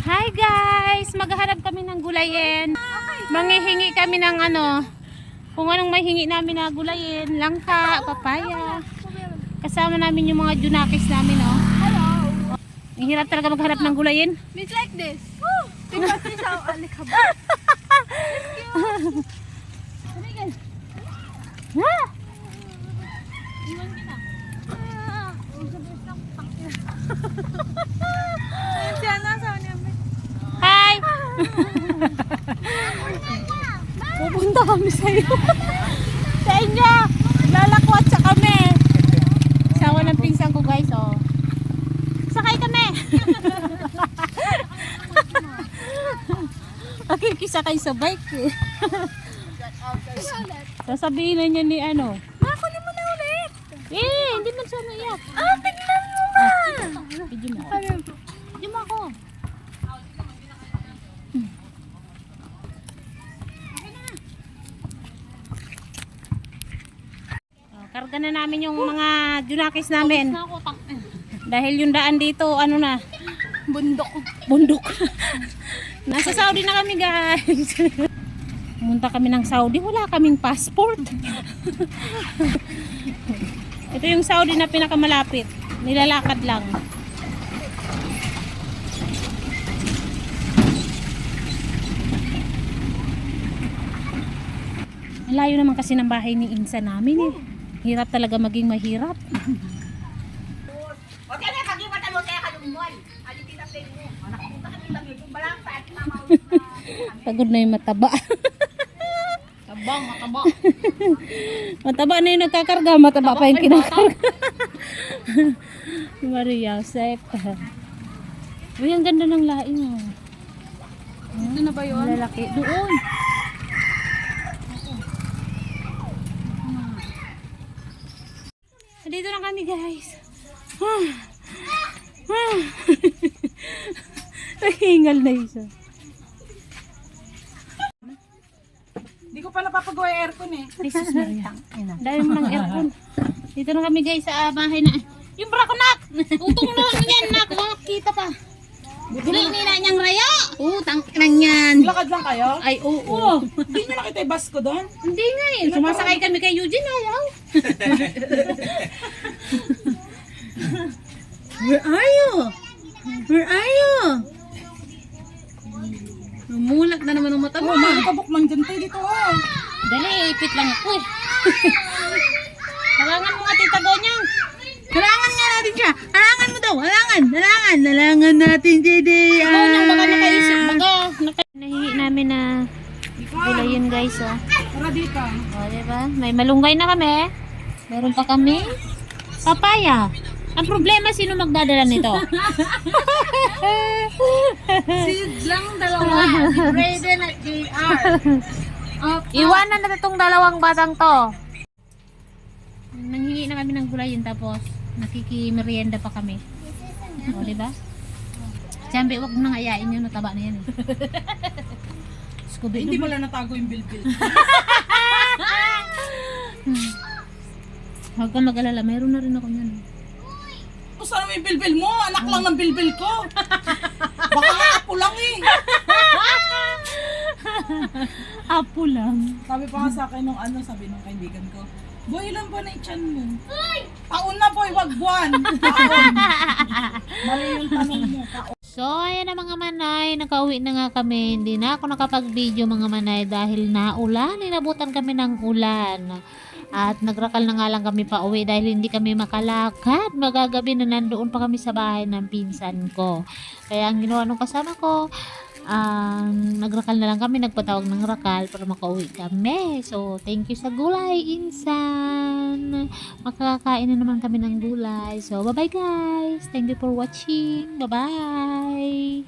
Hi guys! Maghahanap kami ng gulayin. Manghihingi kami ng kung anong mahingi namin na gulayin. Langka, papaya. Kasama namin yung mga junakis namin, oh. Hello. Ang hirap talaga maghanap ng gulayin. It's like this. Woo! Because this is how alikabok. Ah! Hi! Pupunta kami sa iyo. Sa inyo. Lalakwat sa kami. Sawa ng pinsan ko guys, oh. Sakay kami. Makikisakay sa bike eh. Sasabihin na niya ni Kunin mo na ulit. hindi man siya maiyak. Tignan mo ba? Video mo. Video mo ako. Karga na namin yung mga junakis namin. Dahil yung daan dito, Bundok. bundok. Nasa Saudi na kami guys. Pumunta kami ng Saudi, wala kaming passport. Ito yung Saudi na pinakamalapit. Nilalakad lang. Ang layo naman kasi ng bahay ni Insa namin eh. Hirap talaga maging mahirap. Pagod na yung mataba. Mataba. Mataba na yung nagkakarga, mataba pa yung kinakarga. Maria Joseph. Uy, ang ganda ng laing mo. Ito na ba yun? Lalaki. Doon. Dito na kami guys. Nahingal na isa. Hindi ko pala papagawa yung aircon eh. Jesus Maria. Dahil mo ng aircon. Dito na kami guys sa bahay na. Yung brakonak! Utong na yan nak. Kita pa. Dili nila niyang rayo. Tang nang yan. Lakad lang kayo? Ay, oo. Hindi nyo nakita yung bus ko doon? Hindi nga eh. Sumasakay kami kay Eugene. Ayaw. Where are you? Where are you? Namulak na naman ang mata mo. Magkabok man dyan tayo dito oh. Dali, ipit lang ako eh. Halangan mo nga tita Gonyang. Halangan nga natin siya. Halangan mo daw. Halangan natin JD. Gonyang baka nakaisip. Nahihi namin na gulayin guys oh. Tara dito. O diba? May malunggay na kami. Meron pa kami papaya. Ang problema, sino magdadala nito? Seeds lang dalawa. Brayden at JR. Iwanan na itong dalawang batang to. Nanghingi na kami ng gulayin tapos nakikimerienda pa kami. O, diba? Siyempre, huwag mo nang ayain yun. Nataba na yan eh. Scooby, Hindi pala natago yung bilbil. Huwag kang mag-alala. Mayroon na rin ako yan. O saan mo yung bilbil mo? Anak lang ng bilbil ko. Baka nga apo lang eh. Apo lang. Sabi pa nga sa akin nung sabi nung kaibigan ko, boy, ilan ba na yung tiyan mo? Taon na boy, wag buwan. Taon. Mali yung tanong mo. Taon. So, ayan na mga manay, nakauwi na nga kami. Hindi na ako nakapag-video mga manay dahil naulan. Inabutan kami ng ulan. At nagrakal na nga lang kami pa uwi dahil hindi kami makalakad. Magagabi na nandoon pa kami sa bahay ng pinsan ko. Kaya ang ginawa nung kasama ko, nagrakal na lang kami, nagpatawag ng rakal para makauwi kami. So, thank you sa gulay, Insan. Makakakain na naman kami ng gulay. So, bye-bye guys. Thank you for watching. Bye-bye.